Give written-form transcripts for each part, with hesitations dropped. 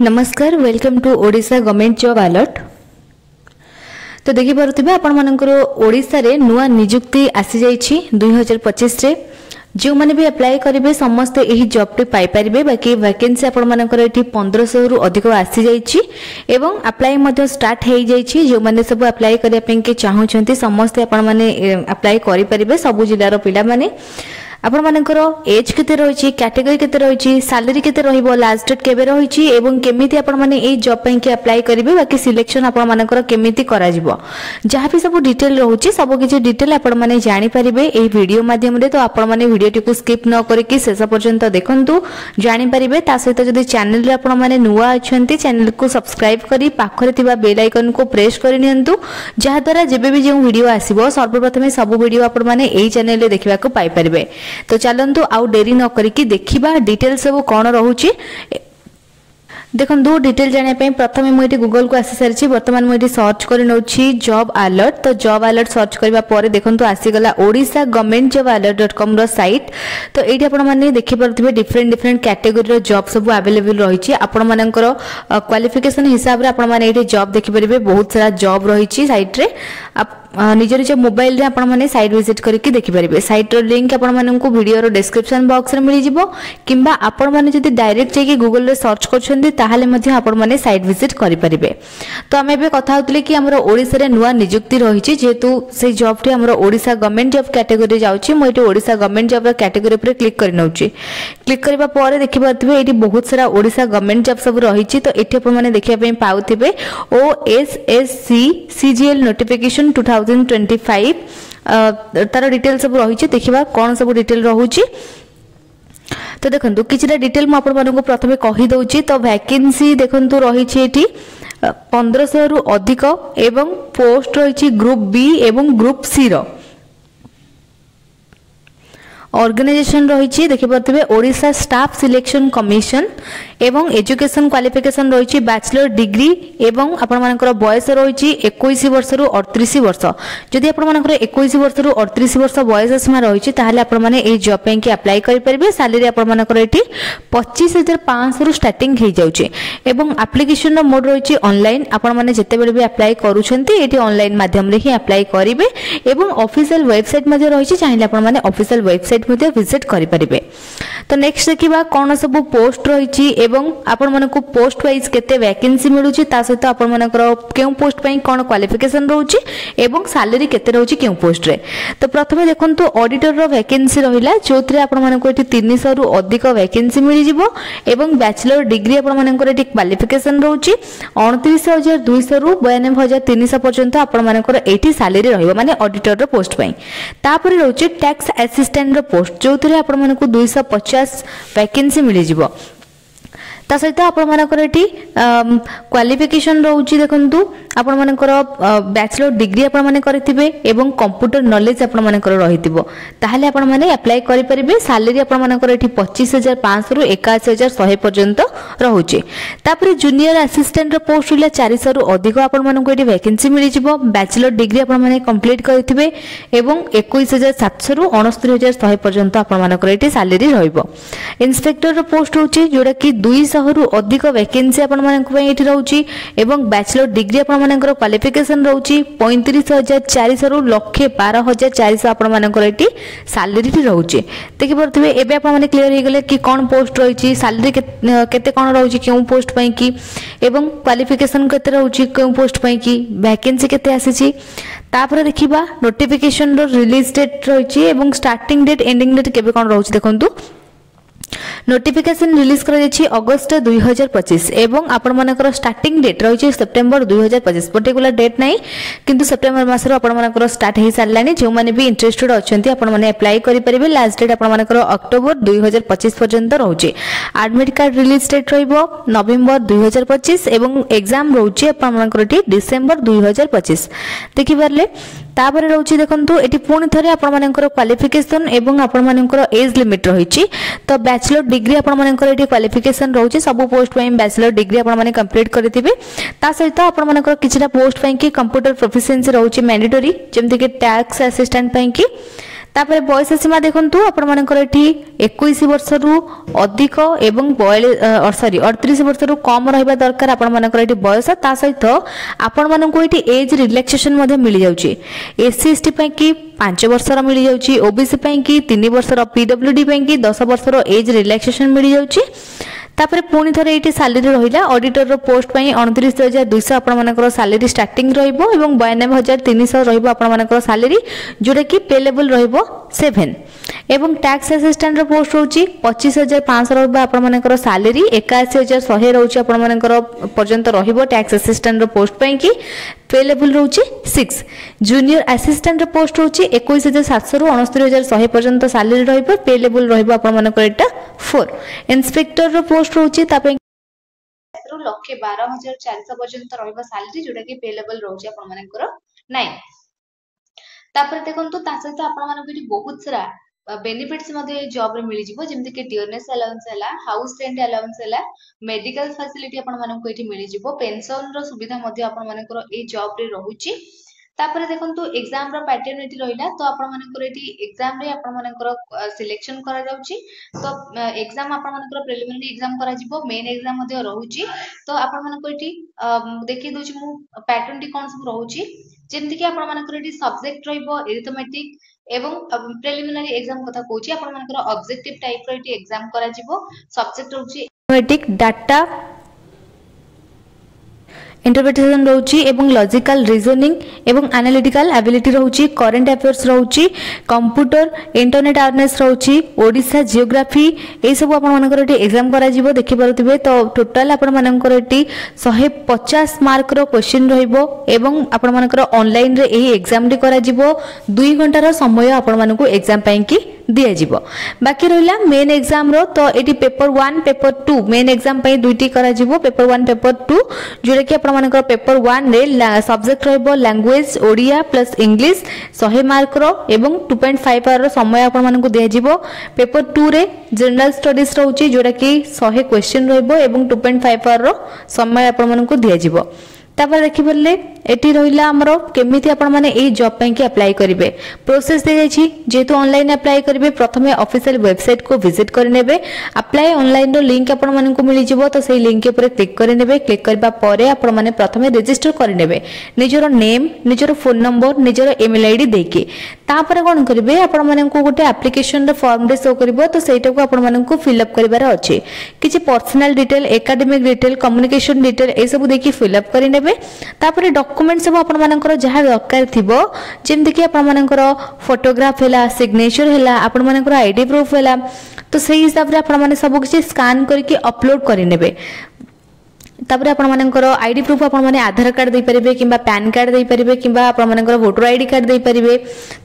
नमस्कार welcome to Odisha government job alert. तो देखि पारुथिबे आपण मानकर ओडिशा रे नुआ नियुक्ति आसी जाइछि 2025 रे जो माने भी अप्लाई करिवे समस्त एही जॉब टे पाई परिबे। बाकी वैकेंसी आपण मानकर एठी 1500 रु अधिक आसी जाइछि एवं अप्लाई मध्ये स्टार्ट हेइ जाइछि। जो माने सब अप्लाई करिया पे के चाहउछंती समस्त आपण माने अप्लाई करि परिबे। सब जिल्ला रो पिला माने आपण मानकर एज केते रहिछि, कैटेगरी केते रहिछि, सैलरी केते रहिबो, लास्ट डेट केबे रहिछि एवं केमिति आपण माने ए जॉब पे के अप्लाई करिवे। बाकी सिलेक्शन आपण मानकर केमिति करा जिवो जहाँ भी सब डिटेल रहुछि सब किछि डिटेल आपण माने जानि परिबे ए वीडियो माध्यम रे। तो आपण माने वीडियो को स्किप न करके शेष पर्यंत देखंतु जानि परिबे। ता सहित जदि चैनल रे आपण माने नुआ अछंती चैनल को सब्सक्राइब करी पाखरे थिबा बेल आइकन को प्रेस करि नियंतु जहाँ द्वारा जेबे भी जो वीडियो आसीबो सर्वप्रथमे सब वीडियो आपण माने एई चैनल रे देखिबा को पाई परिबे। तो चलंतु आउ देरी न करिकी देखिबा डिटेल सब कोन रहउची। देखो दो डिटेल जाने पे प्रथमे मुझे गूगल को आसी सारी बर्तमान मुझे सर्च कर नौछि जॉब अलर्ट। तो जॉब अलर्ट सर्च करबा परे देखंतु आसीगला ओडिशा गवर्नमेंट जॉब अलर्ट.com रो साइट। तो एठी आपण माने देखि परथिबे डिफरेंट कैटेगरी रो जॉब सब अवेलेबल रहिछि। आपण मानकर क्वालिफिकेशन हिसाब रे आपण माने एठी जॉब देखि परिबे। बहुत सारा जॉब रहिछि साइट रे। निज निज मोबाइल रे आपण माने साइट विजिट करके देखि परिबे। साइट रो लिंक आपण माननकु वीडियो रो डिस्क्रिप्शन बॉक्स रे मिलि जिवो किंबा आपण माने जदि डायरेक्ट जेकी गूगल रे सर्च करछन्ती ताहाले मध्ये आपण माने साइट विजिट करि परिबे। तो हमें बे कथा होतले कि हमरो ओडिसा रे नुवा नियुक्ति रहिछि जेतु से जॉब रे हमरो ओडिशा गवर्नमेंट जॉब कैटेगरी जाउछि। म एटी ओडिशा गवर्नमेंट जॉब रो कैटेगरी पर क्लिक करि नउछि। क्लिक करबा परे देखि परथिबे एटी बहुत सारा ओडिशा गवर्नमेंट जॉब सब रहिछि। तो एटी आपण माने देखिया पे पाउथिबे OSSC CGL नोटिफिकेशन 2025 तार डिटेल सब रही। देखा कौन सब डिटेल रोचे। तो देखो किसी डिटेल मुझे प्रथम कहीदे। तो वैकेंसी देखो रही 1500 रु अधिक एवं पोस्ट रही ग्रुप बी एवं ग्रुप सी रो। ऑर्गेनाइजेशन रही देखिपे ओडिशा स्टाफ सिलेक्शन कमिशन एवं एजुकेशन क्वालिफिकेशन रही बैचलर डिग्री एवं आपण मानकर बयस रही 21 वर्ष रु 38 वर्ष। जदि आपण मानकर 21 वर्ष रु 38 वर्ष बयस सीमा रही ताहले आपण माने ए जॉब पे के अप्लाई करि परिबे। सैलरी आपण मानकर एठी 25500 रु स्टार्टिंग हे जाउची एवं एप्लीकेशन रो मोड रही ऑनलाइन। आपण माने जते बेले भी अप्लाई करूछंती एठी ऑनलाइन माध्यम रे ही अप्लाई करिवे एवं ऑफिशियल वेबसाइट मध्ये रही चाहिले आपण माने ऑफिशियल वेबसाइट मध्ये विजिट करि परिबे। तो नेक्स्ट देखिबा कोन सब पोस्ट रही एवं आपण मानकु पोस्ट वाइज केते वैकेंसी मिलुची ता सहित आपण मानकर केउ पोस्ट पई कोन क्वालिफिकेशन रहउची एवं सैलरी केते रहउची केउ पोस्ट रे। तो प्रथमे देखंतु ऑडिटर रो वैकेंसी रहिला जोथरे आपण मानकु एठी 300 रु अधिक वैकेंसी मिलि जिवो एवं बैचलर डिग्री आपण मानकर एठी क्वालिफिकेशन रहउची 29200 रु 92300 पर्यंत आपण मानकर एठी सैलरी रहिबो माने ऑडिटर रो पोस्ट पई। तापर रहउची टैक्स असिस्टेंट रो पोस्ट जोथरे आपण मानकु 250 वैकेंसी मिलि जिवो। ता सहित आपण मानकर एठी क्वालिफिकेशन रहउची देखंतु आपण मानकर बैचलर डिग्री आपण माने करथिबे एवं कंप्यूटर नॉलेज आपण मानकर रहितिबो ताहाले आपण माने अप्लाई करि परिबे। सैलरी आपण मानकर एठी 25500 रु 81100 पर्यंत रहउची। तापर जूनियर असिस्टेंट रो पोस्ट हिला 400 रु अधिक आपण मानकर एठी वैकेंसी मिलि जिवो। बैचलर डिग्री आपण माने कंप्लीट करथिबे एवं 21700 रु 69100 पर्यंत आपण मानकर एठी सैलरी रहइबो। इंस्पेक्टर रो पोस्ट होची जोडा कि 200 रु अधिक वैकेंसी आपण मानक पई एठी रहउची एवं बैचलर डिग्री आपण मानकर क्वालिफिकेशन रहउची 35400 रु 112400 आपण मानकर एठी सैलरी रहउची। देखि परथिबे एबे आपण माने क्लियर हे गेले कि कोन पोस्ट रहिची सैलरी केते कोन रहउची केउ पोस्ट पई की एवं क्वालिफिकेशन केते रहउची केउ पोस्ट पई की वैकेंसी केते आसीची। तापर देखिबा नोटिफिकेशन रो रिलीज डेट रहिची एवं स्टार्टिंग डेट एंडिंग डेट केबे कोन रहउची। देखंतु नोटिफिकेशन रिलीज कर अगस्त 2025 एवं आपण मानकर स्टार्टिंग डेट रही सेप्टेम्बर 2025 पर्टिकुलर डेट नहीं किंतु सेप्टेम्बर मासर आपण मानकर स्टार्ट हो सारानी। जो मैंने भी इंटरेस्टेड अच्छा आपण माने अप्लाई करि परिबे। लास्ट डेट आपण मानकर अक्टोबर 2025 पर्यंत रहउची। एडमिट कार्ड रिलीज डेट रहिबो नवेम्बर 2025 एवं एग्जाम रहउची आपण मानकर डिसेंबर 2025 देखि परले। तापर रहउची देखंतु एटी पुणी थरे आपण मानकर क्वालिफिकेशन एवं आपण मानकर एज लिमिट रहिची। तो बैचलर डिग्री आपण मानकर एटी क्वालिफिकेशन रहउची सब पोस्ट पई बैचलर डिग्री आपण माने कंप्लीट करथिबे। ता सहित आपण मानकर किछटा पोस्ट पई कि कंप्यूटर प्रोफिशिएंसी रहउची मैंडेटरी जेमति कि टैक्स असिस्टेंट पई कि तापर बयस सीमा देखंतु आपण मानकर एठी 21 वर्ष रु अधिक एवं 38 वर्ष रु कम रहबा दरकार आपण मानकर एठी बयस ता सहित आपण माननको एठी एज रिलैक्सेशन मध्ये मिल जाउची एससी एसटी पई की 5 वर्ष रा मिल जाउची ओबीसी पई की 3 वर्ष रा पीडब्ल्यूडी पई की 10 वर्ष रा एज रिलैक्सेशन मिल जाउची तापर पुणी थरे एटी सैलरी रहिला ऑडिटर रो पोस्ट पई 29200 आपण मानकर सैलरी स्टार्टिंग रहइबो एवं 92300 रहइबो आपण मानकर सैलरी जोटा कि पे लेवल रहइबो 7 एवं टैक्स असिस्टेंट रो पोस्ट होची 25500 रहइबो आपण मानकर सैलरी 81100 रहउची आपण मानकर पर्यंत रहइबो टैक्स असिस्टेंट रो पोस्ट पई कि पे लेवल रहउची 6 जूनियर असिस्टेंट रो पोस्ट होची 21700 रु 69100 पर्यंत सैलरी रहइबो पे लेवल रहइबो आपण मानकर एटा 4 इंस्पेक्टर रो पोस्ट रहउची तापे लक्ष 12400 पर्यंत रहइबो सैलरी जोटा कि पे लेवल रहउची आपण मानकर 9 तापर देखंतु ता सहित आपण मानकर बहुत सारा बेनिफिट्स मध्ये जॉब रे मिली जिवो जेमति कि डियरनेस अलाउंस हला हाउस रेंट अलाउंस हला मेडिकल फैसिलिटी आपण मानको एठी मिली जिवो पेंशन रो सुविधा मध्ये आपण मानकर ए जॉब रे रहउची तापर देखंतु एग्जाम रो पैटर्न एठी रहिला तो आपण मानकर एठी एग्जाम रे आपण मानकर सिलेक्शन करा जाउची तो एग्जाम आपण मानकर प्रिलिमिनरी एग्जाम करा जिवो मेन एग्जाम मध्ये रहउची तो आपण मानकर एठी देखि दोची मु पैटर्न टी कोन सब रहउची जेमति कि आपण मानकर एठी सब्जेक्ट रहइबो अरिथमेटिक एवं प्रिलिमिनरी एग्जाम कथा कहूची आपण मानकर ऑब्जेक्टिव टाइप रो एठी एग्जाम करा जिवो सब्जेक्ट रहउची अरिथमेटिक डाटा इंटरप्रिटेशन रहउची एवं लॉजिकल रीजनिंग एवं एनालिटिकल एबिलिटी रहउची करंट अफेयर्स रहउची कंप्यूटर इंटरनेट अवेयरनेस रहउची ओडिसा जियोग्राफी ए सब आपण मानकर एठी एग्जाम करा जिवो देखि परथिबे तो टोटल आपण मानकर एठी 150 मार्क रो क्वेश्चन रहइबो एवं आपण मानकर ऑनलाइन रे एही एग्जाम रे करा जिवो 2 घंटा रो समय आपण मानको एग्जाम पई की दिया जिवो बाकी रहिला मेन एग्जाम रो तो एठी पेपर 1 पेपर 2 मेन एग्जाम पई दुईटी करा जिवो पेपर 1 पेपर 2 जोरे कि आपण मानकर पेपर 1 रे सब्जेक्ट रहइबो language Odia plus English 100 mark रो एवं 2.5 आवर रो समय आपण मानको दिया जिवो पेपर 2 रे जनरल स्टडीज रहउची जोरा कि 100 क्वेश्चन रहइबो एवं 2.5 आवर रो समय आपण मानको दिया जिवो तापर देखि परले एटी रहिला हमरो केमिति आपण माने ए जॉब पई कि अप्लाई करिवे प्रोसेस दे जायछि जेतु ऑनलाइन अप्लाई करिवे प्रथमे ऑफिशियल वेबसाइट को विजिट कर नेबे अप्लाई ऑनलाइन रो लिंक आपण माने को मिलि जिवो तो सेही लिंक ऊपर क्लिक कर नेबे क्लिक करबा परे आपण माने प्रथमे रजिस्टर कर नेबे निजरो नेम निजरो फोन नंबर निजरो ईमेल आईडी देके तापर कोन करिवे आपण माने को गोटे एप्लीकेशन रो फॉर्म रे शो करबो तो सेटा को आपण माने को फिल अप करबार अछि किछि personal detail academic detail communication detail ए सब देखि फिल अप करि नेबे तापर डॉक्यूमेंट सब आपण मानकर जहा दरकार थिबो जेमति कि आपण मानकर फोटोग्राफ हैला सिग्नेचर हैला आपण मानकर आईडी प्रूफ हैला तो सही हिसाब रे आपण माने सब किछि स्कैन करके अपलोड करि नेबे तापर आपण मानकर आईडी प्रूफ आपण माने आधार कार्ड दे परिबे किबा पैन कार्ड दे परिबे किबा आपण मानकर वोटर आईडी कार्ड दे परिबे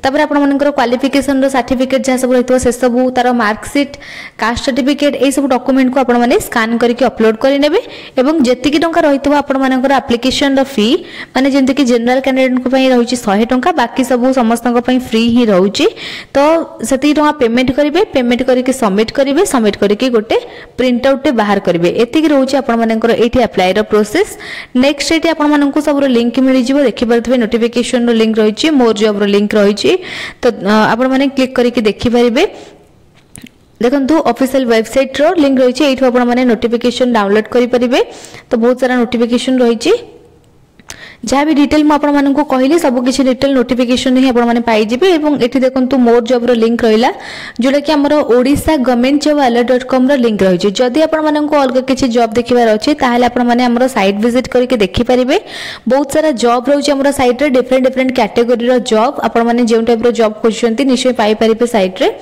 तापर आपण मानकर क्वालिफिकेशन रो सर्टिफिकेट जा सब रहतो से सब तार मार्कशीट कास्ट सर्टिफिकेट ए सब डॉक्यूमेंट को आपण माने स्कैन करके अपलोड करि नेबे एवं जेति कि टंका रहितो आपण मानकर एप्लीकेशन रो फी माने जेंति कि जनरल कैंडिडेट को पई रहुची 100 टंका बाकी सब समस्त को पई फ्री ही रहउची तो सेति टंका पेमेंट करिवे पेमेंट करके सबमिट करिवे सबमिट करके गोटे प्रिंट आउट टे बाहर करिवे एति कि रहउची आपण मानकर एठी अप्लाई रो प्रोसेस नेक्स्ट एटी आपण माननको सब रो लिंक मिलि जिवो देखि परथबे नोटिफिकेशन रो लिंक रहिछि मोर जॉब रो लिंक रहिछि तो आपण माने क्लिक करके देखि परिबे देखंतु ऑफिशियल वेबसाइट रो लिंक रहिछि एठो आपण माने नोटिफिकेशन डाउनलोड करि परिबे तो बहुत सारा नोटिफिकेशन रहिछि जहाँ भी डिटेल मु आपण माननको कहली सब किछि डिटेल नोटिफिकेशन ही आपण माने पाई जिबे एवं एठी देखंतु मोर जॉब रो लिंक रहिला जोटा कि हमरो ओडिसा गवर्नमेंट जॉब alert.com रो लिंक रहिछि जदि आपण माननको अलग किछि जॉब देखिबार अछि ताहाले आपण माने हमरो साइट विजिट करके देखि परिबे बहुत सारा जॉब रहउछि हमरो साइट रे डिफरेंट कैटेगरी रो जॉब आपण माने जेउ टाइप रो जॉब खोजछंती निश्चय पाई परिबे साइट रे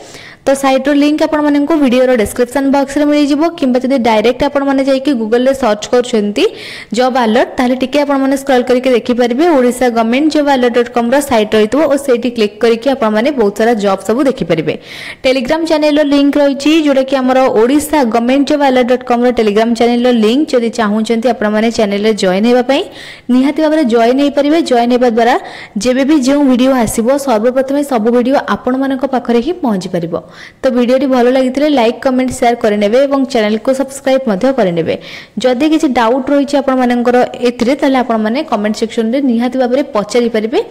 तो साइट रो लिंक आपण माने को वीडियो रो डिस्क्रिप्शन बॉक्स रे मिलि जिवो किबा जदि डायरेक्ट आपण माने जाई कि गूगल रे सर्च करछंती जॉब अलर्ट ताले टिके आपण माने स्क्रॉल करके देखि परिबे ओडिसा गवर्नमेंट जॉब alert.com रो साइट रहितो ओ सेठी क्लिक करके आपण माने बहुत सारा जॉब सब देखि परिबे टेलीग्राम चैनल रो लिंक रहिछि जोटा कि हमरो ओडिसा गवर्नमेंट जॉब alert.com रो टेलीग्राम चैनल रो लिंक जदि चाहूचंती आपण माने चैनल रे जॉइन हेबा पई निहाती भाबरे जॉइन हे परिबे जॉइन हेबा द्वारा जेबे भी जो वीडियो आसीबो सर्वप्रथमे सब वीडियो आपण मानक पाखरे ही पहुंची परिबो तो वीडियो टी भलो लागितले लाइक कमेंट शेयर करनेबे एवं चैनल को सब्सक्राइब मध्य करनेबे जदि किछि डाउट रहिछि आपण मानकर एथिरे ताले आपण माने कमेंट सेक्शन रे निहाती भाबरे पचारि परिबे